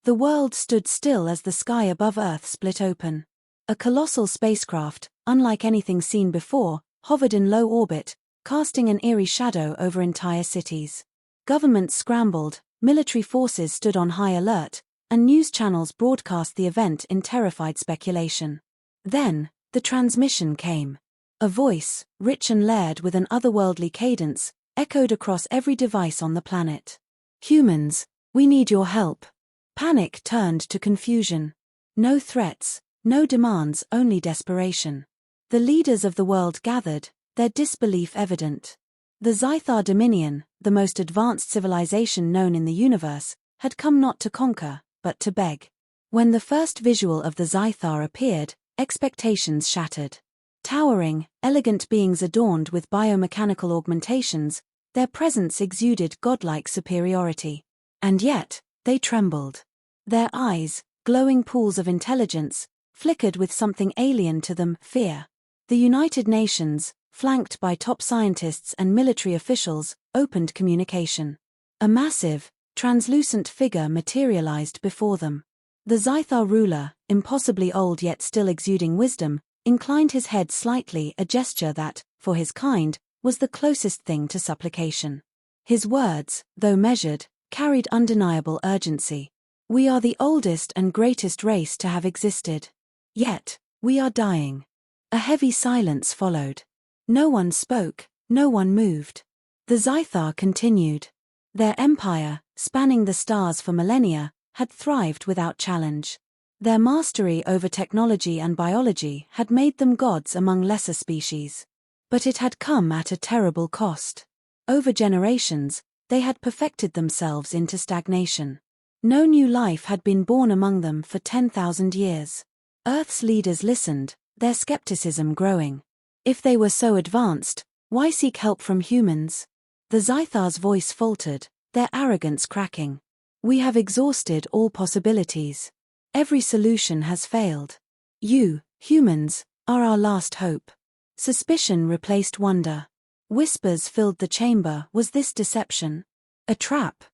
The world stood still as the sky above Earth split open. A colossal spacecraft, unlike anything seen before, hovered in low orbit, casting an eerie shadow over entire cities. Governments scrambled, military forces stood on high alert, and news channels broadcast the event in terrified speculation. Then, the transmission came. A voice, rich and layered with an otherworldly cadence, echoed across every device on the planet. "Humans, we need your help." Panic turned to confusion. No threats, no demands, only desperation. The leaders of the world gathered, their disbelief evident. The Zythar Dominion, the most advanced civilization known in the universe, had come not to conquer, but to beg. When the first visual of the Zythar appeared, expectations shattered. Towering, elegant beings adorned with biomechanical augmentations, their presence exuded godlike superiority. And yet, they trembled. Their eyes, glowing pools of intelligence, flickered with something alien to them, fear. The United Nations, flanked by top scientists and military officials, opened communication. A massive, translucent figure materialized before them. The Zythar ruler, impossibly old yet still exuding wisdom, inclined his head slightly, a gesture that, for his kind, was the closest thing to supplication. His words, though measured, carried undeniable urgency. "We are the oldest and greatest race to have existed. Yet, we are dying." A heavy silence followed. No one spoke, no one moved. The Zythar continued. Their empire, spanning the stars for millennia, had thrived without challenge. Their mastery over technology and biology had made them gods among lesser species. But it had come at a terrible cost. Over generations, they had perfected themselves into stagnation. No new life had been born among them for 10,000 years. Earth's leaders listened, their skepticism growing. If they were so advanced, why seek help from humans? The Zythar's voice faltered, their arrogance cracking. "We have exhausted all possibilities. Every solution has failed. You, humans, are our last hope." Suspicion replaced wonder. Whispers filled the chamber. Was this deception? A trap?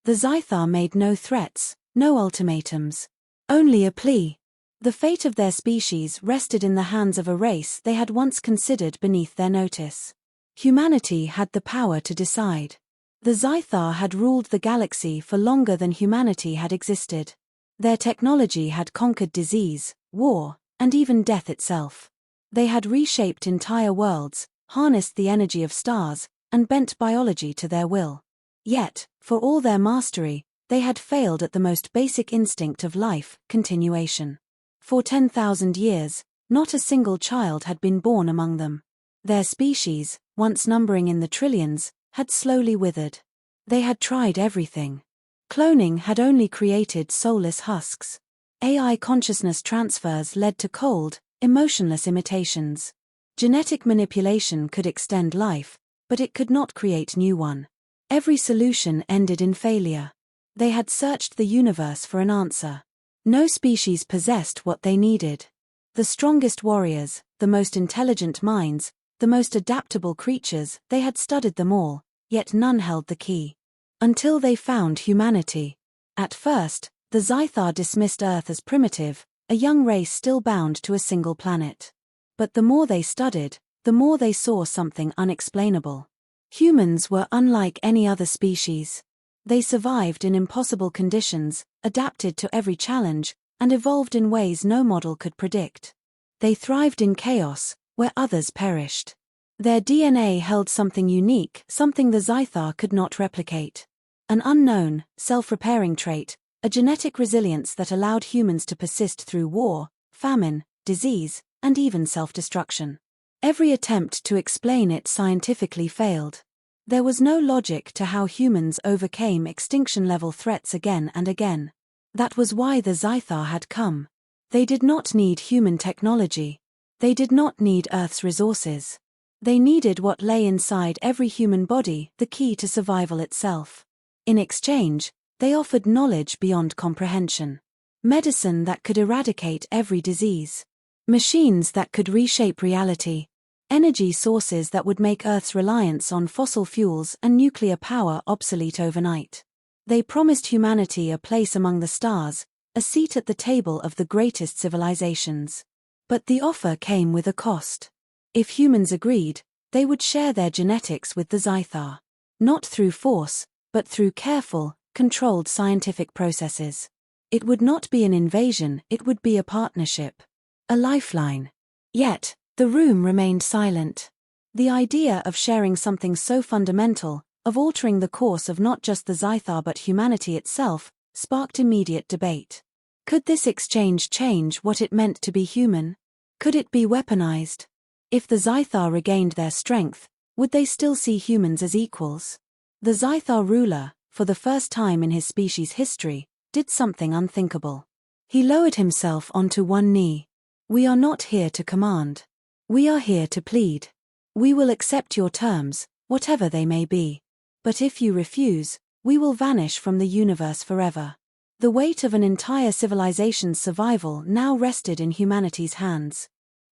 The Zythar made no threats, no ultimatums. Only a plea. The fate of their species rested in the hands of a race they had once considered beneath their notice. Humanity had the power to decide. The Zythar had ruled the galaxy for longer than humanity had existed. Their technology had conquered disease, war, and even death itself. They had reshaped entire worlds, harnessed the energy of stars, and bent biology to their will. Yet, for all their mastery, they had failed at the most basic instinct of life, continuation. For 10,000 years, not a single child had been born among them. Their species, once numbering in the trillions, had slowly withered. They had tried everything. Cloning had only created soulless husks. AI consciousness transfers led to cold, emotionless imitations. Genetic manipulation could extend life, but it could not create new one. Every solution ended in failure. They had searched the universe for an answer. No species possessed what they needed. The strongest warriors, the most intelligent minds, the most adaptable creatures, they had studied them all, yet none held the key. Until they found humanity. At first, the Zythar dismissed Earth as primitive, a young race still bound to a single planet. But the more they studied, the more they saw something unexplainable. Humans were unlike any other species. They survived in impossible conditions, adapted to every challenge, and evolved in ways no model could predict. They thrived in chaos, where others perished. Their DNA held something unique, something the Zythar could not replicate. An unknown, self-repairing trait, a genetic resilience that allowed humans to persist through war, famine, disease, and even self-destruction. Every attempt to explain it scientifically failed. There was no logic to how humans overcame extinction-level threats again and again. That was why the Zythar had come. They did not need human technology. They did not need Earth's resources. They needed what lay inside every human body, the key to survival itself. In exchange, they offered knowledge beyond comprehension. Medicine that could eradicate every disease. Machines that could reshape reality. Energy sources that would make Earth's reliance on fossil fuels and nuclear power obsolete overnight. They promised humanity a place among the stars, a seat at the table of the greatest civilizations. But the offer came with a cost. If humans agreed, they would share their genetics with the Zythar. Not through force, but through careful, controlled scientific processes. It would not be an invasion, it would be a partnership. A lifeline. Yet, the room remained silent. The idea of sharing something so fundamental, of altering the course of not just the Zythar but humanity itself, sparked immediate debate. Could this exchange change what it meant to be human? Could it be weaponized? If the Zythar regained their strength, would they still see humans as equals? The Zythar ruler, for the first time in his species' history, did something unthinkable. He lowered himself onto one knee. We are not here to command. We are here to plead. We will accept your terms, whatever they may be. But if you refuse, we will vanish from the universe forever. The weight of an entire civilization's survival now rested in humanity's hands.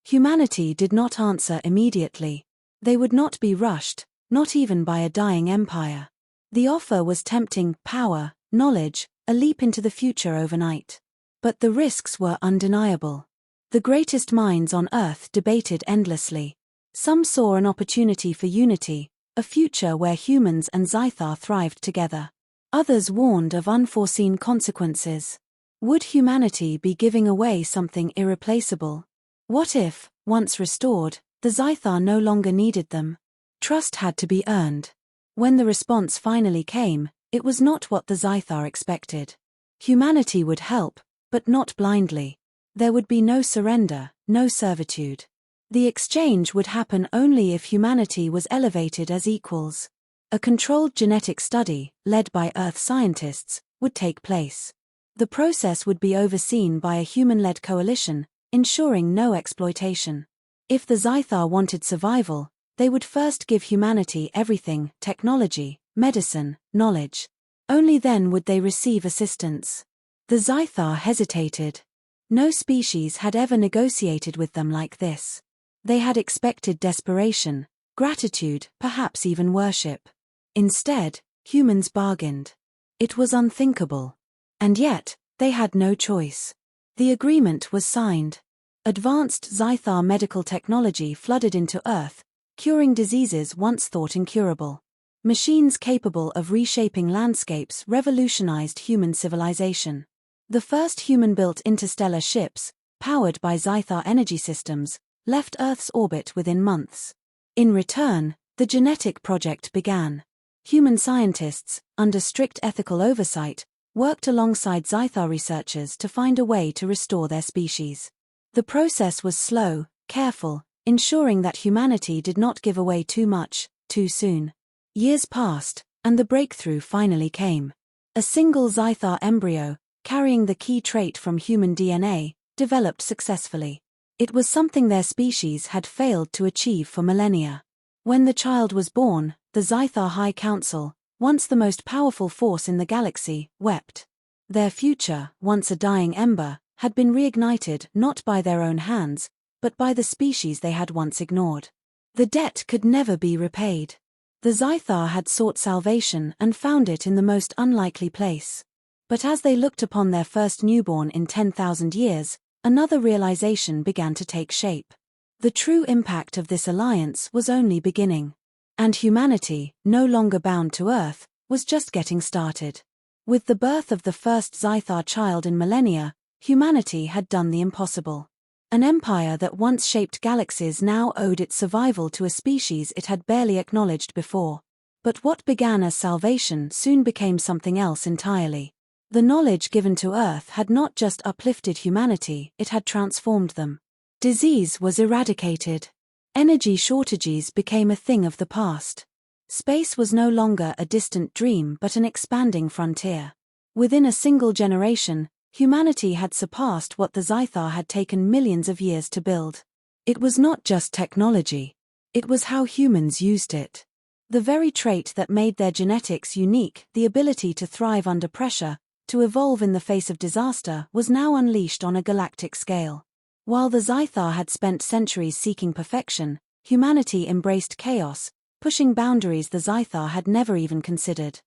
Humanity did not answer immediately. They would not be rushed, not even by a dying empire. The offer was tempting: power, knowledge, a leap into the future overnight. But the risks were undeniable. The greatest minds on Earth debated endlessly. Some saw an opportunity for unity, a future where humans and Zythar thrived together. Others warned of unforeseen consequences. Would humanity be giving away something irreplaceable? What if, once restored, the Zythar no longer needed them? Trust had to be earned. When the response finally came, it was not what the Zythar expected. Humanity would help, but not blindly. There would be no surrender, no servitude. The exchange would happen only if humanity was elevated as equals. A controlled genetic study, led by Earth scientists, would take place. The process would be overseen by a human-led coalition, ensuring no exploitation. If the Zythar wanted survival, they would first give humanity everything: technology, medicine, knowledge. Only then would they receive assistance. The Zythar hesitated. No species had ever negotiated with them like this. They had expected desperation, gratitude, perhaps even worship. Instead, humans bargained. It was unthinkable. And yet, they had no choice. The agreement was signed. Advanced Zythar medical technology flooded into Earth, curing diseases once thought incurable. Machines capable of reshaping landscapes revolutionized human civilization. The first human-built interstellar ships, powered by Zythar energy systems, left Earth's orbit within months. In return, the genetic project began. Human scientists, under strict ethical oversight, worked alongside Zythar researchers to find a way to restore their species. The process was slow, careful, ensuring that humanity did not give away too much, too soon. Years passed, and the breakthrough finally came. A single Zythar embryo, carrying the key trait from human DNA, developed successfully. It was something their species had failed to achieve for millennia. When the child was born, the Zythar High Council, once the most powerful force in the galaxy, wept. Their future, once a dying ember, had been reignited not by their own hands, but by the species they had once ignored. The debt could never be repaid. The Zythar had sought salvation and found it in the most unlikely place. But as they looked upon their first newborn in 10,000 years, another realization began to take shape. The true impact of this alliance was only beginning. And humanity, no longer bound to Earth, was just getting started. With the birth of the first Zythar child in millennia, humanity had done the impossible. An empire that once shaped galaxies now owed its survival to a species it had barely acknowledged before. But what began as salvation soon became something else entirely. The knowledge given to Earth had not just uplifted humanity, it had transformed them. Disease was eradicated. Energy shortages became a thing of the past. Space was no longer a distant dream but an expanding frontier. Within a single generation, humanity had surpassed what the Zythar had taken millions of years to build. It was not just technology. It was how humans used it. The very trait that made their genetics unique, the ability to thrive under pressure, to evolve in the face of disaster, was now unleashed on a galactic scale. While the Zythar had spent centuries seeking perfection, humanity embraced chaos, pushing boundaries the Zythar had never even considered.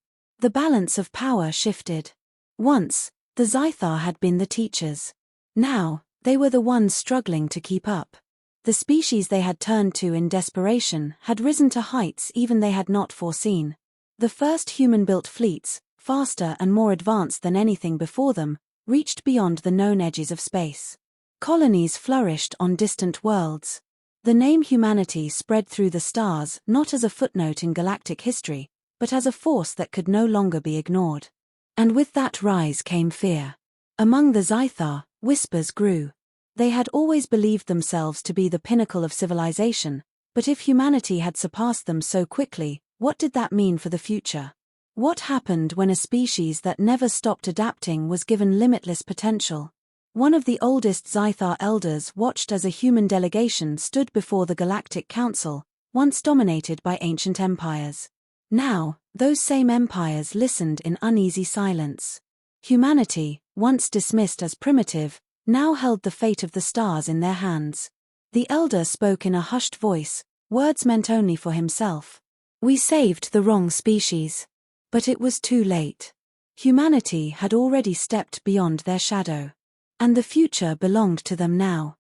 The balance of power shifted. Once, the Zythar had been the teachers. Now, they were the ones struggling to keep up. The species they had turned to in desperation had risen to heights even they had not foreseen. The first human-built fleets, faster and more advanced than anything before them, reached beyond the known edges of space. Colonies flourished on distant worlds. The name humanity spread through the stars not as a footnote in galactic history, but as a force that could no longer be ignored. And with that rise came fear. Among the Zythar, whispers grew. They had always believed themselves to be the pinnacle of civilization, but if humanity had surpassed them so quickly, what did that mean for the future? What happened when a species that never stopped adapting was given limitless potential? One of the oldest Zythar elders watched as a human delegation stood before the Galactic Council, once dominated by ancient empires. Now, those same empires listened in uneasy silence. Humanity, once dismissed as primitive, now held the fate of the stars in their hands. The elder spoke in a hushed voice, words meant only for himself. "We saved the wrong species." But it was too late. Humanity had already stepped beyond their shadow. And the future belonged to them now.